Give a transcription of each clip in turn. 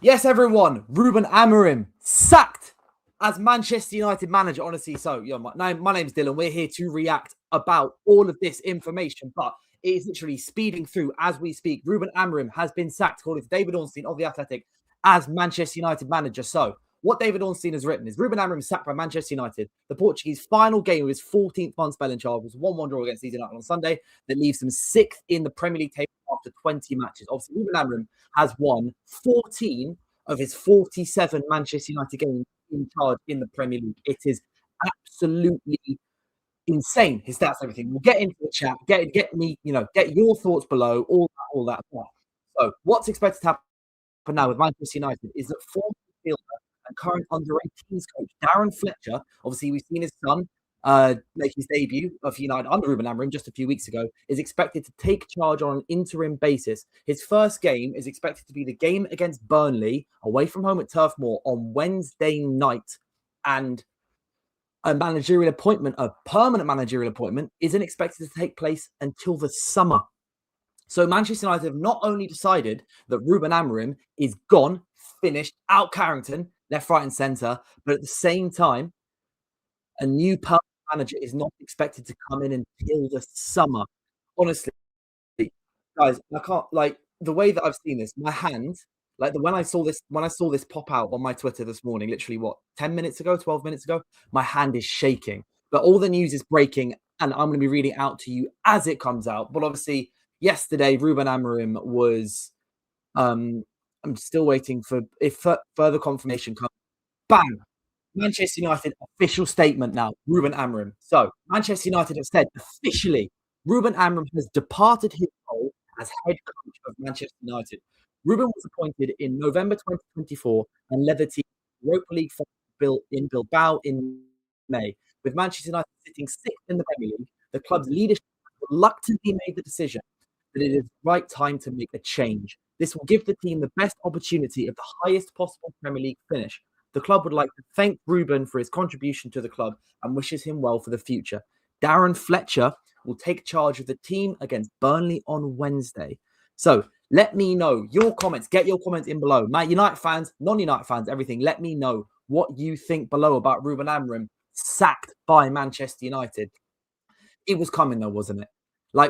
Yes, everyone, Ruben Amorim sacked as Manchester United manager. Honestly, so my name's Dylan. We're here to react about all of this information, but it is literally speeding through as we speak. Ruben Amorim has been sacked, according to David Ornstein of The Athletic, as Manchester United manager. So what David Ornstein has written is Ruben Amorim sacked by Manchester United. The Portuguese final game of his 14th month spell in charge was 1-1 draw against Leeds United on Sunday that leaves him 6th in the Premier League table after 20 matches. Obviously, Ruben Amorim has won 14 of his 47 Manchester United games in charge in the Premier League. It is absolutely insane, his stats, everything. We'll get into the chat, get me, get your thoughts below, all that. So what's expected to happen now with Manchester United is that former midfielder and current under-18s coach Darren Fletcher, obviously we've seen his son make his debut of United under Ruben Amorim just a few weeks ago, is expected to take charge on an interim basis. His first game is expected to be the game against Burnley away from home at Turf Moor on Wednesday night, and a permanent managerial appointment, isn't expected to take place until the summer. So Manchester United have not only decided that Ruben Amorim is gone, finished, out Carrington, left, right and centre, but at the same time, a new permanent manager is not expected to come in until the summer. Honestly, guys, I can't, the way that I've seen this, my hand, when I saw this pop out on my Twitter this morning, literally 10 minutes ago, 12 minutes ago, my hand is shaking. But all the news is breaking, and I'm going to be reading it out to you as it comes out. But obviously, yesterday, Ruben Amorim was, I'm still waiting for if further confirmation comes. Bang! Manchester United official statement now, Ruben Amorim. So, Manchester United have said officially, Ruben Amorim has departed his role as head coach of Manchester United. Ruben was appointed in November 2024 and led the team to Europa League final in Bilbao in May. With Manchester United sitting 6th in the Premier League, the club's leadership reluctantly made the decision that it is the right time to make a change. This will give the team the best opportunity of the highest possible Premier League finish. The club would like to thank Ruben for his contribution to the club and wishes him well for the future. Darren Fletcher will take charge of the team against Burnley on Wednesday. So let me know your comments. Get your comments in below. My United fans, non-United fans, everything. Let me know what you think below about Ruben Amorim sacked by Manchester United. It was coming though, wasn't it?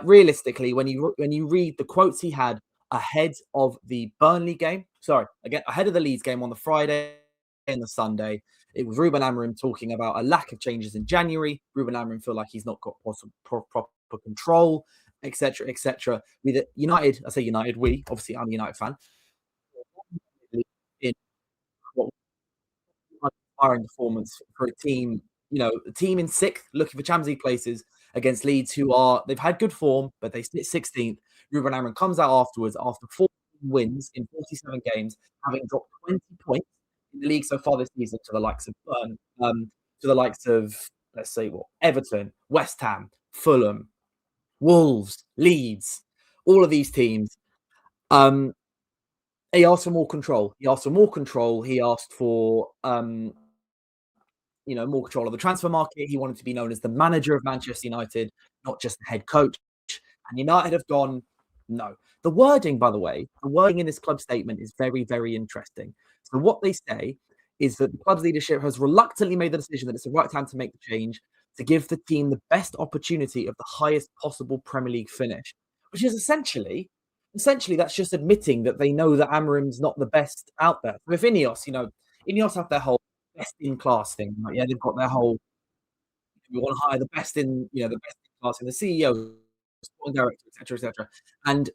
Realistically, when you read the quotes he had ahead of the Burnley game, ahead of the Leeds game on the Friday and the Sunday, it was Ruben Amorim talking about a lack of changes in January. Ruben Amorim feel like he's not got proper control, etc., etc. With United, I say United, obviously I'm a United fan. In what inspiring performance for a team, a team in 6th looking for Champions League places against Leeds, they've had good form, but they sit 16th. Ruben Amorim comes out afterwards after 4 wins in 47 games, having dropped 20 points in the league so far this season to the likes of let's say Everton, West Ham, Fulham, Wolves, Leeds, all of these teams. He asked for more control. He asked for more control of the transfer market. He wanted to be known as the manager of Manchester United, not just the head coach. And United have gone, no. The wording, by the way, in this club statement is very, very interesting. So what they say is that the club's leadership has reluctantly made the decision that it's the right time to make the change to give the team the best opportunity of the highest possible Premier League finish, which is essentially that's just admitting that they know that Amorim's not the best out there. With Ineos have their whole best in class thing. Yeah, they've got their whole, we want to hire the best in, the best in class in the CEO, sporting director, etc. And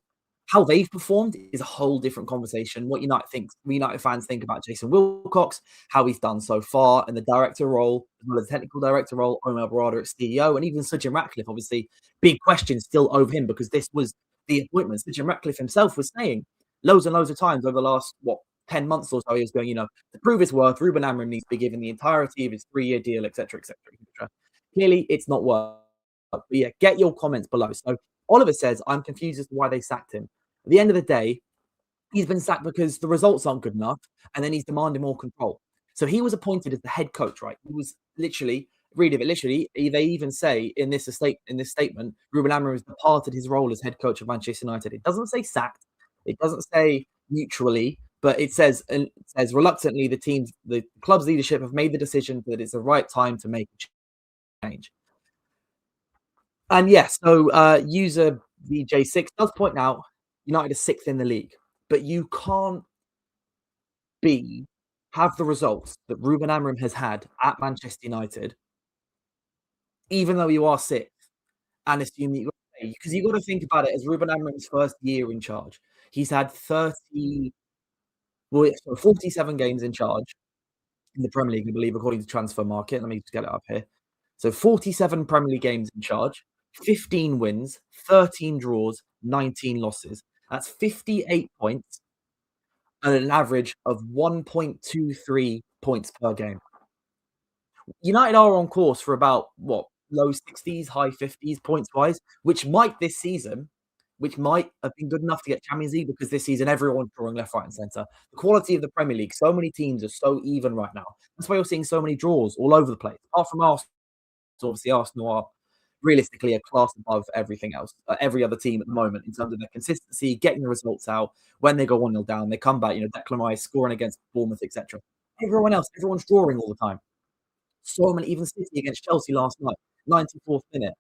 how they've performed is a whole different conversation. What United fans think about Jason Wilcox, how he's done so far in the director role, as well as the technical director role, Omar Barada at CEO, and even Sir Jim Ratcliffe, obviously, big questions still over him because this was the appointment. Sir Jim Ratcliffe himself was saying loads and loads of times over the last, 10 months or so, he was going, to prove his worth, Ruben Amorim needs to be given the entirety of his 3-year deal, etc. Clearly, it's not worth. But yeah, get your comments below. So Oliver says, I'm confused as to why they sacked him. At the end of the day, he's been sacked because the results aren't good enough, and then he's demanding more control. So he was appointed as the head coach, right? He was literally, they even say in this statement, Ruben Amorim has departed his role as head coach of Manchester United. It doesn't say sacked. It doesn't say neutrally But it says reluctantly, the club's leadership have made the decision that it's the right time to make a change. And yes, so user VJ6 does point out United are sixth in the league, but you can't be have the results that Ruben Amorim has had at Manchester United, even though you are sixth, and assume that you because you got to think about it as Ruben Amorim's first year in charge. He's had 30, well, yeah, so 47 games in charge in the Premier League, I believe, according to Transfer Market. Let me just get it up here. So 47 Premier League games in charge, 15 wins, 13 draws, 19 losses. That's 58 points and an average of 1.23 points per game. United are on course for about what, low 60s, high 50s points wise, which might this season, which might have been good enough to get Champions League because this season everyone's drawing left, right, and centre. The quality of the Premier League, so many teams are so even right now. That's why you're seeing so many draws all over the place. Apart from Arsenal, obviously Arsenal are realistically a class above everything else, every other team at the moment in terms of their consistency, getting the results out. When they go 1-0 down, they come back, Declan Rice scoring against Bournemouth, etc. Everyone else, everyone's drawing all the time. So many, even City against Chelsea last night, 94th minute,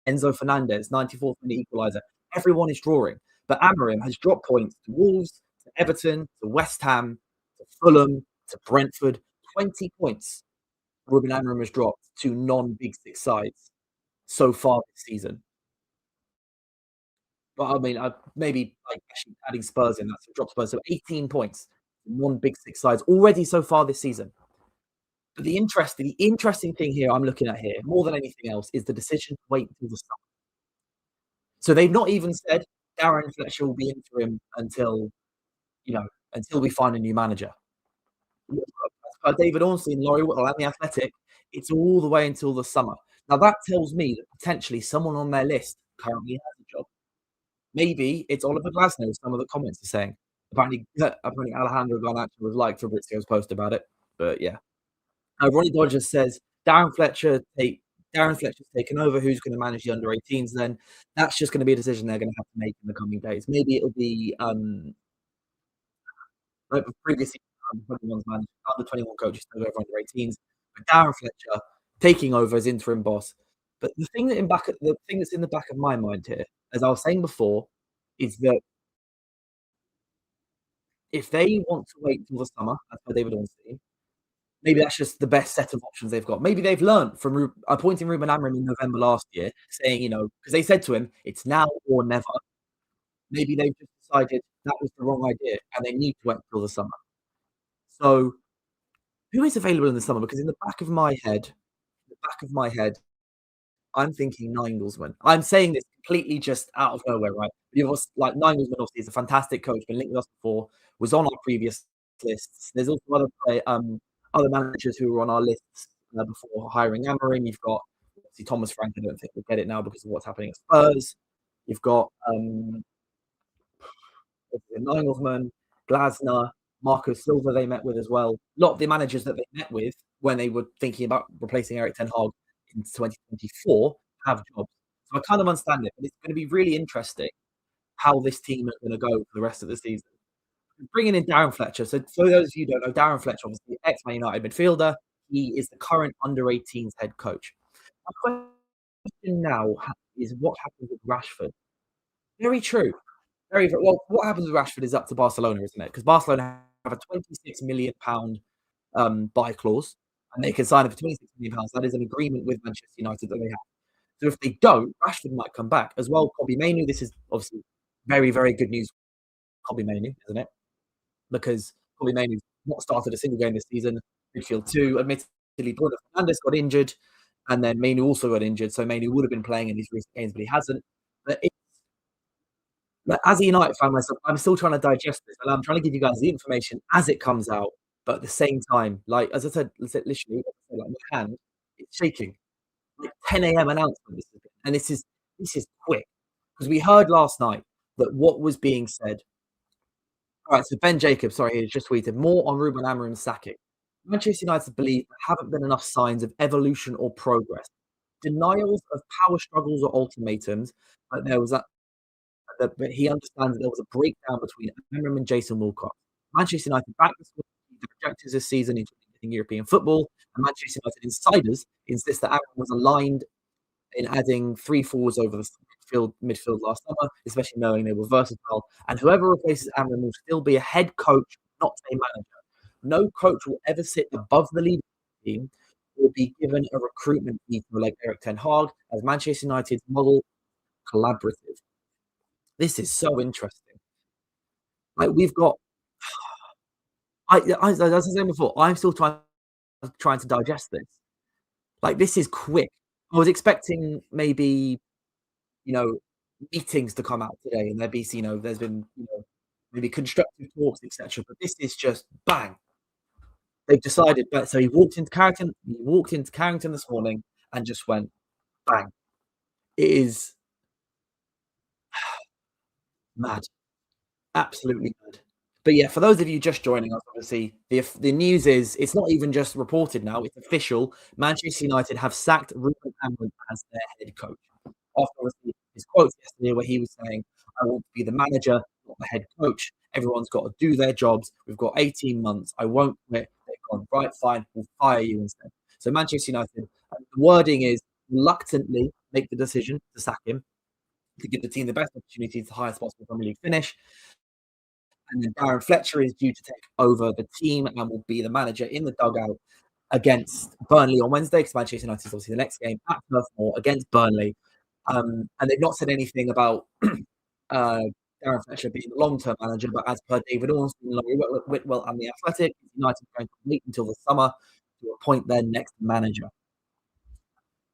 Enzo Fernandez, 94th minute equaliser. Everyone is drawing. But Amorim has dropped points to Wolves, to Everton, to West Ham, to Fulham, to Brentford. 20 points Ruben Amorim has dropped to non-Big Six sides so far this season. But I mean, maybe like actually adding Spurs in, that's drop Spurs. So 18 points, non-Big Six sides already so far this season. But the interesting thing here I'm looking at here, more than anything else, is the decision to wait until the summer. So they've not even said Darren Fletcher will be interim until we find a new manager. David Ornstein, Laurie Whittle, and the Athletic, it's all the way until the summer. Now that tells me that potentially someone on their list currently has a job. Maybe it's Oliver Glasner, as some of the comments are saying. Apparently Alejandro Garnacho was like Fabrizio's post about it. But yeah. Ronnie Dodger says Darren Fletcher's taken over. Who's going to manage the under 18s then? That's just going to be a decision they're going to have to make in the coming days. Maybe it'll be like the previous under 21 coaches took over under 18s. But Darren Fletcher taking over as interim boss. But the thing that's in the back of my mind here, as I was saying before, is that if they want to wait until the summer, as per David Ornstein, maybe that's just the best set of options they've got. Maybe they've learned from appointing Ruben Amorim in November last year, saying, because they said to him, it's now or never. Maybe they've just decided that was the wrong idea and they need to wait until the summer. So who is available in the summer? Because in the back of my head, I'm thinking Nagelsmann. I'm saying this completely just out of nowhere, right? Because like Nagelsmann obviously is a fantastic coach, been linked with us before, was on our previous lists. There's also other managers who were on our lists before hiring Amorim. You've got obviously Thomas Frank. I don't think we'll get it now because of what's happening at Spurs. You've got Nagelsmann, Glasner, Marco Silva. They met with as well. A lot of the managers that they met with when they were thinking about replacing Eric Ten Hag in 2024 have jobs. So I kind of understand it, but it's going to be really interesting how this team is going to go for the rest of the season. Bringing in Darren Fletcher. So for those of you who don't know, Darren Fletcher, obviously ex-Man United midfielder. He is the current under-18s head coach. My question now is what happens with Rashford? Very true. Very, very well. What happens with Rashford is up to Barcelona, isn't it? Because Barcelona have a £26 million buy clause, and they can sign it for £26 million. That is an agreement with Manchester United that they have. So if they don't, Rashford might come back as well. Kobbie Mainoo. This is obviously very, very good news. Kobbie Mainoo, isn't it? Because Kobbie Mainoo's not started a single game this season. Midfield 2, admittedly, Bruno Fernandes got injured, and then Mainoo also got injured. So Mainoo would have been playing in these recent games, but he hasn't. But as a United fan myself, I'm still trying to digest this, and I'm trying to give you guys the information as it comes out. But at the same time, like as I said, literally, like my hand, it's shaking. Like 10 a.m. announcement, and this is quick because we heard last night that what was being said. All right, so Ben Jacobs, sorry, he just tweeted more on Ruben Amorim's sacking. Manchester United believe there haven't been enough signs of evolution or progress. Denials of power struggles or ultimatums, but there was but he understands that there was a breakdown between Amorim and Jason Wilcock. Manchester United back the objectives this season, including European football, and Manchester United insiders insist that Aaron was aligned in adding three forwards over the midfield last summer, especially knowing they were versatile. And whoever replaces Amram will still be a head coach, not a manager. No coach will ever sit above the leadership team or be given a recruitment veto like Eric Ten Hag, as Manchester United's model collaborative. This is so interesting. Like we've got, as I was saying before, I'm still trying to digest this. Like this is quick. I was expecting maybe you know, meetings to come out today, and there's been, maybe constructive talks, etc. But this is just bang. They've decided, but so He walked into Carrington this morning and just went bang. It is mad, absolutely mad. But yeah, for those of you just joining us, obviously the news is it's not even just reported now; it's official. Manchester United have sacked Ruben Amorim as their head coach. After obviously his quotes yesterday where he was saying, "I want to be the manager, not the head coach. Everyone's got to do their jobs. We've got 18 months. I won't quit." They've gone, right, fine, we'll fire you instead. So Manchester United, the wording is reluctantly make the decision to sack him to give the team the best opportunity to the highest possible Premier League finish. And then Darren Fletcher is due to take over the team and will be the manager in the dugout against Burnley on Wednesday, because Manchester United is obviously the next game at Turf Moor against Burnley. And they've not said anything about Darren Fletcher being the long-term manager, but as per David Ornstein, Laurie Whitwell, and The Athletic, United are going to wait until the summer to appoint their next manager.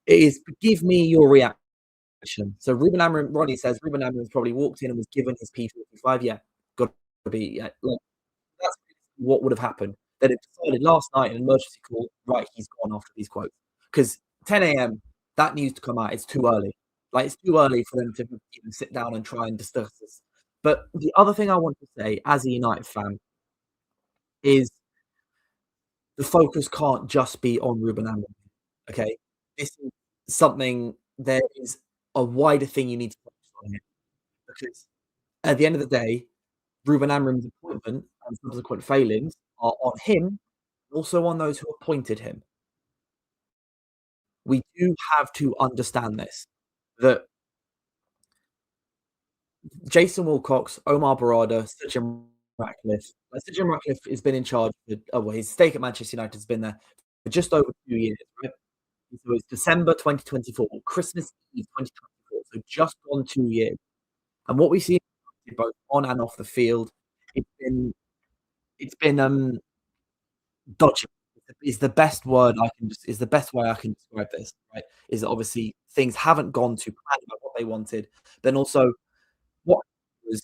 It is, give me your reaction. So Ruben Amorim, Ronnie says, Ruben Amorim probably walked in and was given his P45. Yeah, got to be. Yeah, like, that's what would have happened. They'd have decided last night in an emergency call, right, he's gone after these quotes. Because 10 a.m., that news to come out, it's too early. Like, it's too early for them to even sit down and try and discuss this. But the other thing I want to say as a United fan is the focus can't just be on Ruben Amorim, okay? This is something, there is a wider thing you need to focus on here. Because at the end of the day, Ruben Amorim's appointment and subsequent failings are on him, also on those who appointed him. We do have to understand this, that Jason Wilcox, Omar Barada, Sir Jim Ratcliffe. Sir Jim Ratcliffe has been in charge his stake at Manchester United has been there for just over 2 years, right? So it's December 2024, Christmas Eve 2024, so just gone 2 years. And what we see both on and off the field, it's been dodgy is the best word I can is the best way I can describe this, right? Is that obviously things haven't gone to plan about what they wanted. Then also what was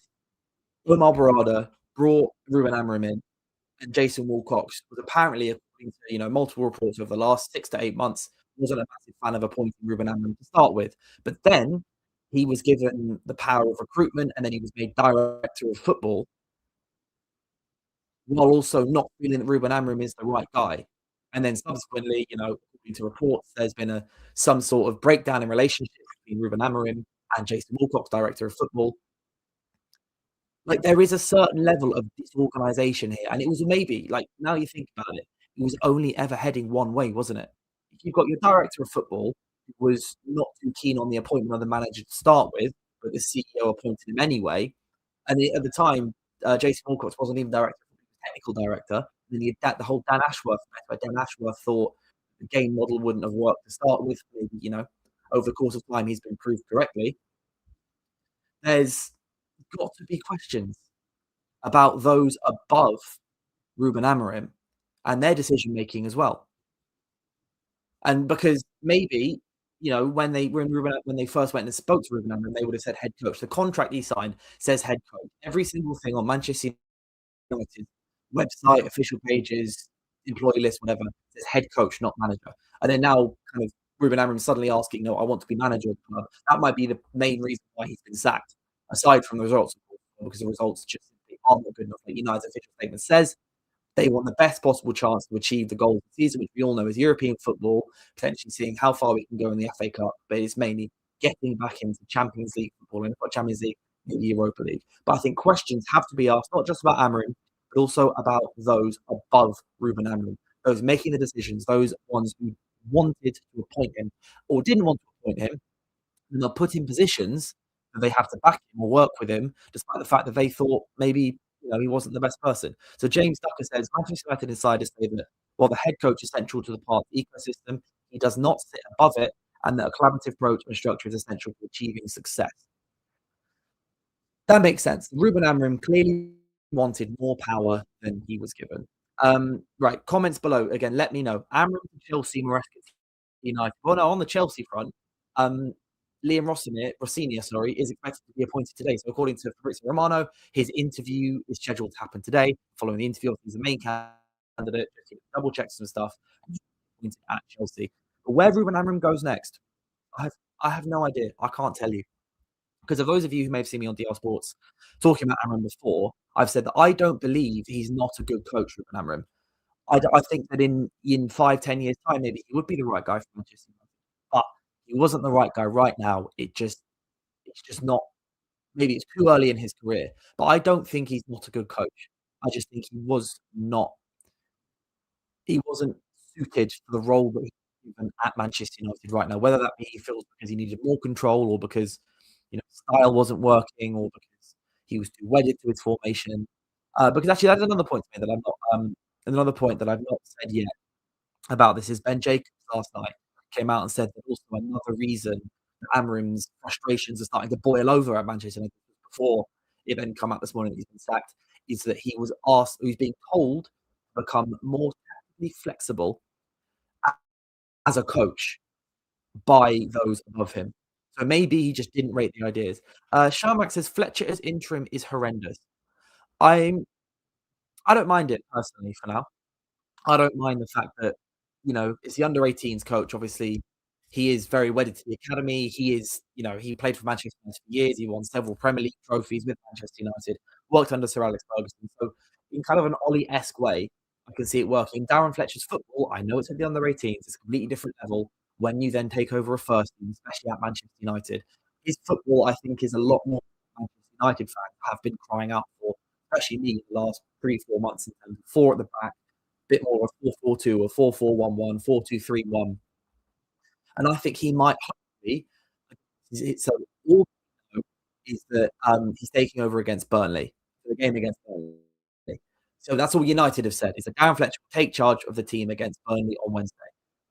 Omar Barada brought Ruben Amorim in, and Jason Wilcox was apparently, according to multiple reports over the last 6 to 8 months, wasn't a massive fan of appointing Ruben Amorim to start with. But then he was given the power of recruitment, and then he was made director of football, while also not feeling that Ruben Amorim is the right guy. And then subsequently, according to reports, there's been some sort of breakdown in relationship between Ruben Amorim and Jason Wilcox, director of football. Like, there is a certain level of disorganization here, and it was maybe, like, now you think about it, it was only ever heading one way, wasn't it? You've got your director of football, who was not too keen on the appointment of the manager to start with, but the CEO appointed him anyway. And at the time, Jason Wilcox wasn't even director, technical director. And then you had the whole Dan Ashworth mess, where Dan Ashworth thought the game model wouldn't have worked to start with. Maybe, over the course of time, he's been proved correctly. There's got to be questions about those above Ruben Amorim and their decision making as well. And because maybe, when they first went and spoke to Ruben Amorim, they would have said head coach. The contract he signed says head coach. Every single thing on Manchester United website, official pages, employee list, whatever, says head coach, not manager. And then now, kind of, Ruben Amorim suddenly asking, "No, I want to be manager of the club." That might be the main reason why he's been sacked, aside from the results, because the results just simply aren't good enough. Like United's official statement says, they want the best possible chance to achieve the goal of the season, which we all know is European football, potentially seeing how far we can go in the FA Cup, but it's mainly getting back into Champions League football, and not Champions League, maybe Europa League. But I think questions have to be asked, not just about Amorim, but also about those above Ruben Amorim, those making the decisions, those ones who wanted to appoint him or didn't want to appoint him, and they'll put in positions that they have to back him or work with him, despite the fact that they thought maybe, he wasn't the best person. So James Ducker says, Manchester United insiders say that while the head coach is central to the park ecosystem, he does not sit above it, and that a collaborative approach and structure is essential to achieving success. That makes sense. Ruben Amorim clearly wanted more power than he was given. Right, comments below. Again, let me know. Amorim to Chelsea, Maresca to United. Well, no, on the Chelsea front, um, Liam Rossinier, sorry, is expected to be appointed today. So according to Fabrizio Romano, his interview is scheduled to happen today. Following the interview, he's the main candidate. Just double check some stuff. He's appointed at Chelsea. But where Ruben Amorim goes next, I have I have no idea. I can't tell you. Because of those of you who may have seen me on DL Sports talking about Amorim before, I've said that I don't believe he's not a good coach, Ruben Amorim. I think that in 5, 10 years' time, maybe he would be the right guy for Manchester United, but he wasn't the right guy right now. It's just not, maybe it's too early in his career, but I don't think he's not a good coach. I just think he wasn't suited for the role that he's given at Manchester United right now, whether that be he feels because he needed more control or because, style wasn't working or because he was too wedded to his formation. Because actually that's another point to me that I'm not, another point that I've not said yet about this is Ben Jacobs last night came out and said that also another reason that Amorim's frustrations are starting to boil over at Manchester United before it then come out this morning that he's been sacked, is that he was being told to become more tactically flexible as a coach by those above him. So maybe he just didn't rate the ideas. Sharmak says Fletcher as interim is horrendous. I'm I don't mind it personally for now. I don't mind the fact that, it's the under-18s coach. Obviously, he is very wedded to the academy. He played for Manchester United for years. He won several Premier League trophies with Manchester United, worked under Sir Alex Ferguson. So in kind of an Ollie-esque way, I can see it working. Darren Fletcher's football, I know it's at the under-18s. It's a completely different level when you then take over a first team, especially at Manchester United. His football, I think, is a lot more Manchester United fans have been crying out for, especially me in the last 3, 4 months in terms of 4 at the back, bit more of a 4-4-2, a 4-4-1-1, 4-2-3-1. And I think he might hopefully, so all we know is that, he's taking over against Burnley, for the game against Burnley. So that's all United have said, is that Darren Fletcher will take charge of the team against Burnley on Wednesday.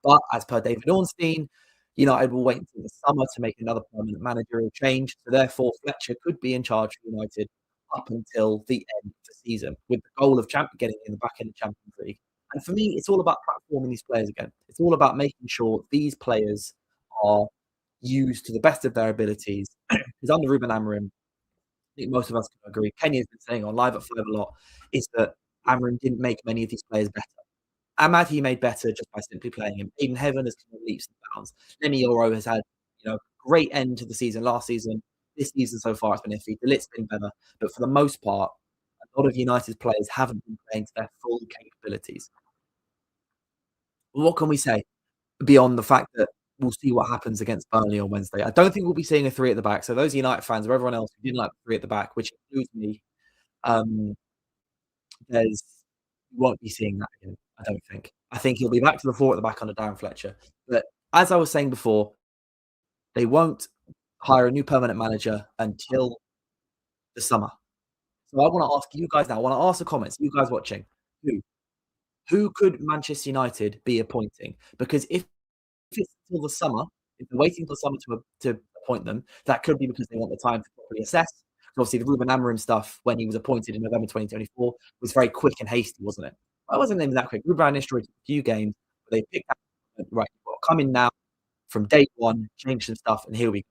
But as per David Ornstein, United will wait until the summer to make another permanent managerial change. So therefore, Fletcher could be in charge for United up until the end of the season, with the goal of getting in the back end of Champions League. And for me, it's all about platforming these players again. It's all about making sure these players are used to the best of their abilities. Because under Ruben Amorim, I think most of us can agree, Kenny has been saying on Live at 5 a lot, is that Amorim didn't make many of these players better. Ahmad, he made better just by simply playing him. Aiden Heaven has come in leaps and bounds. Lemi Yoro has had, great end to the season last season. This season so far, it's been iffy. The Lit's been better. But for the most part, a lot of United's players haven't been playing to their full capabilities. What can we say beyond the fact that we'll see what happens against Burnley on Wednesday? I don't think we'll be seeing a 3 at the back. So those United fans or everyone else who didn't like the 3 at the back, which includes me, um, there's we won't be seeing that again, I don't think. I think he'll be back to the 4 at the back under Darren Fletcher. But as I was saying before, they won't hire a new permanent manager until the summer. So I wanna ask you guys now, I wanna ask the comments, you guys watching, who who could Manchester United be appointing? Because if it's till the summer, if they're waiting till summer to appoint them, that could be because they want the time to properly assess. Obviously, the Ruben Amorim stuff when he was appointed in November 2024 was very quick and hasty, wasn't it? Well, it wasn't even that quick. Ruben Amorim a few games, they picked out, right, well, come in now from day one, change some stuff, and here we go.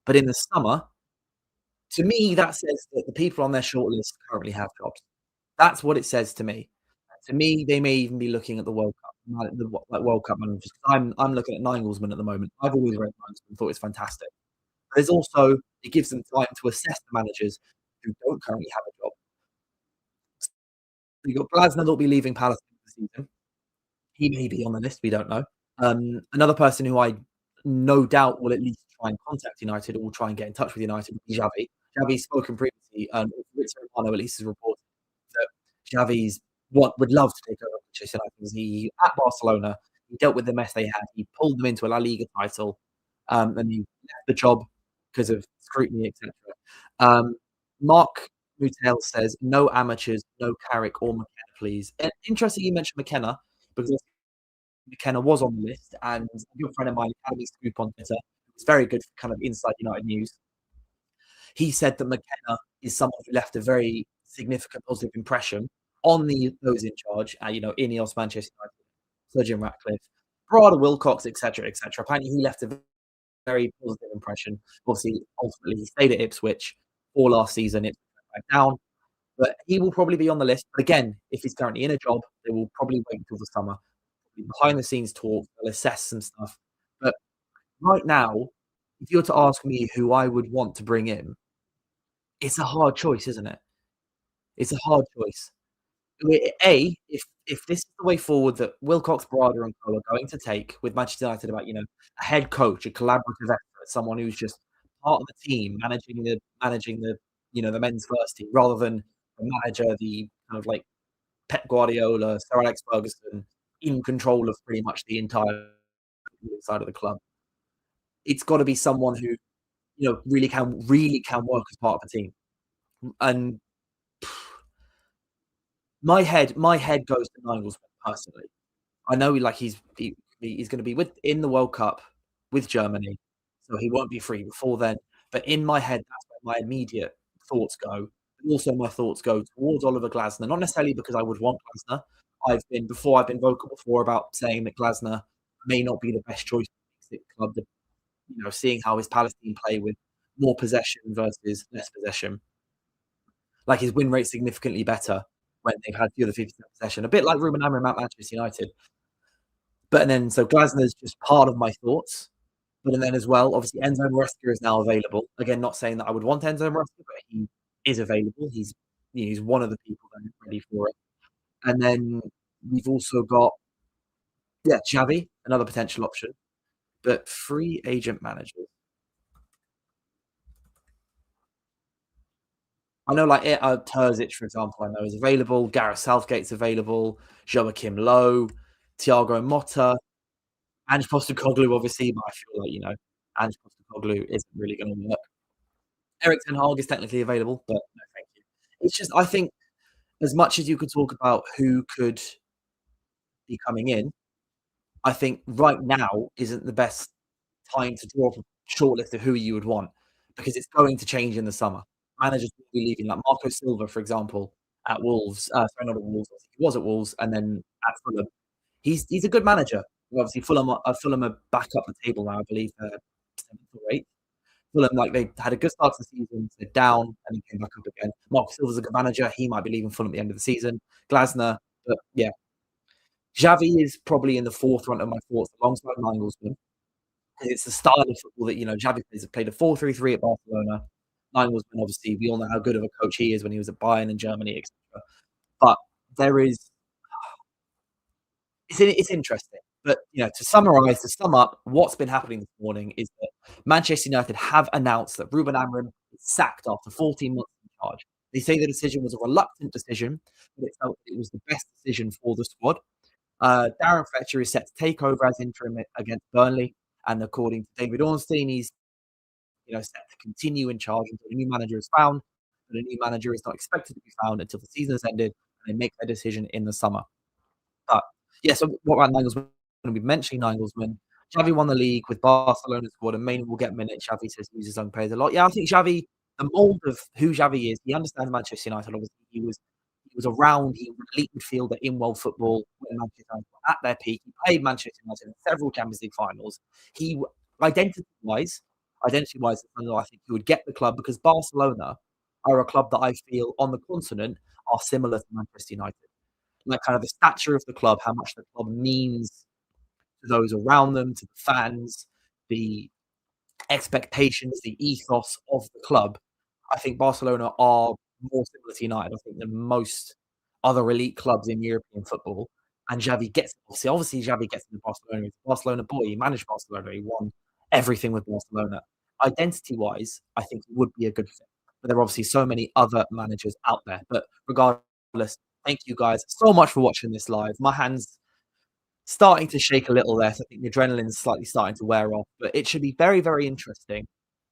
But in the summer, to me, that says that the people on their shortlist currently have jobs. That's what it says to me. To me, they may even be looking at the World Cup, World Cup managers. I'm looking at Nagelsmann at the moment. I've always read Nagelsmann, thought it's fantastic. There's also it gives them time to assess the managers who don't currently have a job. So you've got Glasner that'll be leaving Palace this season. He may be on the list, we don't know. Another person who I no doubt will at least try and contact United or will try and get in touch with United will be Xavi. Xavi's spoken previously, Fabrizio Romano at least has reported that Xavi's what would love to take over Manchester United because he at Barcelona, he dealt with the mess they had. He pulled them into a La Liga title, and he left the job because of scrutiny, etc. Mark Mutel says, "No amateurs, no Carrick or McKenna, please." And interesting you mentioned McKenna because McKenna was on the list, and a good friend of mine, Academy Scoop on Twitter, it's very good for kind of inside United news. He said that McKenna is someone who left a very significant positive impression on those in charge, Ineos, Manchester United, Sir Jim Ratcliffe, Brada Wilcox, etc., etc. Apparently, he left a very positive impression. Obviously, ultimately, he stayed at Ipswich all last season. It went back down, but he will probably be on the list. But again, if he's currently in a job, they will probably wait until the summer. Behind the scenes talk, they'll assess some stuff. But right now, if you were to ask me who I would want to bring in, it's a hard choice, isn't it? It's a hard choice. If this is the way forward that Wilcox, Brada, and co are going to take with Manchester United about, a head coach, a collaborative effort, someone who's just part of the team, managing the men's first team rather than the manager, the kind of like Pep Guardiola, Sir Alex Ferguson, in control of pretty much the entire side of the club. It's got to be someone who really can work as part of a team. And my head goes to Nagelsmann personally. I know he's going to be in the World Cup with Germany, so he won't be free before then. But in my head, that's where my immediate thoughts go. And also, my thoughts go towards Oliver Glasner, not necessarily because I would want Glasner. I've been vocal before about saying that Glasner may not be the best choice for the club. Seeing how his Palace team play with more possession versus less possession, like his win rate significantly better when they've had fewer than 50% possession, a bit like Ruben Amorim at Manchester United. But and then so Glasner's just part of my thoughts. But and then as well, obviously Enzo Maresca is now available. Again, not saying that I would want Enzo Maresca, but he is available. He's one of the people that are ready for it. And then we've also got Xavi, another potential option. But free agent managers. I know like Terzic, for example, I know is available. Gareth Southgate's available. Joachim Low, Thiago Motta, Ange Postecoglou, obviously, but I feel like, Ange Postecoglou isn't really gonna work. Erik ten Hag is technically available, but no, thank you. It's just I think as much as you could talk about who could be coming in, I think right now isn't the best time to draw up a shortlist of who you would want because it's going to change in the summer. Managers will be leaving, like Marco Silva, for example, at Wolves. Sorry, not at Wolves. He was at Wolves and then at Fulham. He's a good manager. Obviously, Fulham are back up the table now, I believe, 7th or 8th. Fulham, like, they had a good start to the season, they're down, and then came back up again. Marco Silva's a good manager. He might be leaving Fulham at the end of the season. Glasner, but yeah. Xavi is probably in the forefront of my thoughts alongside Nagelsmann. It's the style of football that, Xavi played a 4-3-3 at Barcelona. Nagelsmann, obviously, we all know how good of a coach he is when he was at Bayern and Germany, etc. But there is it's interesting. But to sum up, what's been happening this morning is that Manchester United have announced that Ruben Amorim is sacked after 14 months in charge. They say the decision was a reluctant decision, but it felt it was the best decision for the squad. Darren Fletcher is set to take over as interim against Burnley, and according to David Ornstein, he's set to continue in charge until a new manager is found. But a new manager is not expected to be found until the season has ended, and they make their decision in the summer. But yeah, so what about Nagelsmann? We've been mentioning Nagelsmann. Xavi won the league with Barcelona squad, and Maine will get minutes. Xavi says he uses his own players a lot. Yeah, I think Xavi, the mold of who Xavi is, he understands Manchester United. Obviously, he was around. He was an elite midfielder in world football when Manchester United were at their peak. He played Manchester United in several Champions League finals. He identity-wise, I think he would get the club because Barcelona are a club that I feel on the continent are similar to Manchester United. Like kind of the stature of the club, how much the club means to those around them, to the fans, the expectations, the ethos of the club. I think Barcelona are more similar to United, I think, than most other elite clubs in European football. And Xavi gets obviously Xavi gets into Barcelona. He's a Barcelona boy. He managed Barcelona. He won everything with Barcelona. Identity-wise, I think it would be a good fit. But there are obviously so many other managers out there. But regardless, Thank you guys so much for watching this live. My hands starting to shake a little less. I think the adrenaline's slightly starting to wear off, but it should be very, very interesting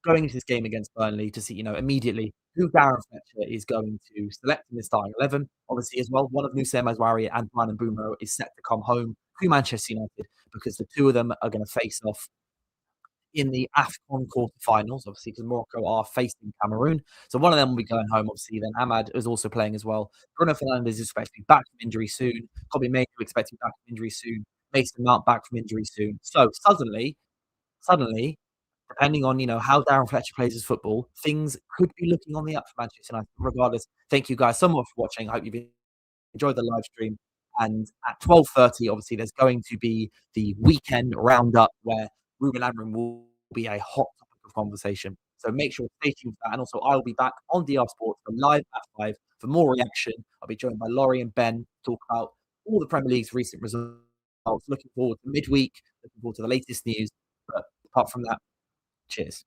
going into this game against Burnley to see, immediately who Darren Fletcher is going to select in the starting 11. Obviously, as well, one of Nusayr Mazwari and Brandon Boomer is set to come home to Manchester United because the two of them are going to face off in the AFCON quarterfinals, obviously, because Morocco are facing Cameroon. So one of them will be going home, obviously. Then Ahmad is also playing as well. Bruno Fernandes is expected to be back from injury soon. Kobe Manu expected to be back from injury soon. Mason Mount back from injury soon. So suddenly, depending on how Darren Fletcher plays his football, things could be looking on the up for Manchester United. Regardless, thank you guys so much for watching. I hope you've enjoyed the live stream. And at 12:30, obviously, there's going to be the weekend roundup where Ruben Amorim will be a hot topic of conversation. So make sure to stay tuned for that. And also, I'll be back on DR Sports for live at 5 for more reaction. I'll be joined by Laurie and Ben to talk about all the Premier League's recent results. Looking forward to midweek, looking forward to the latest news. But apart from that, cheers.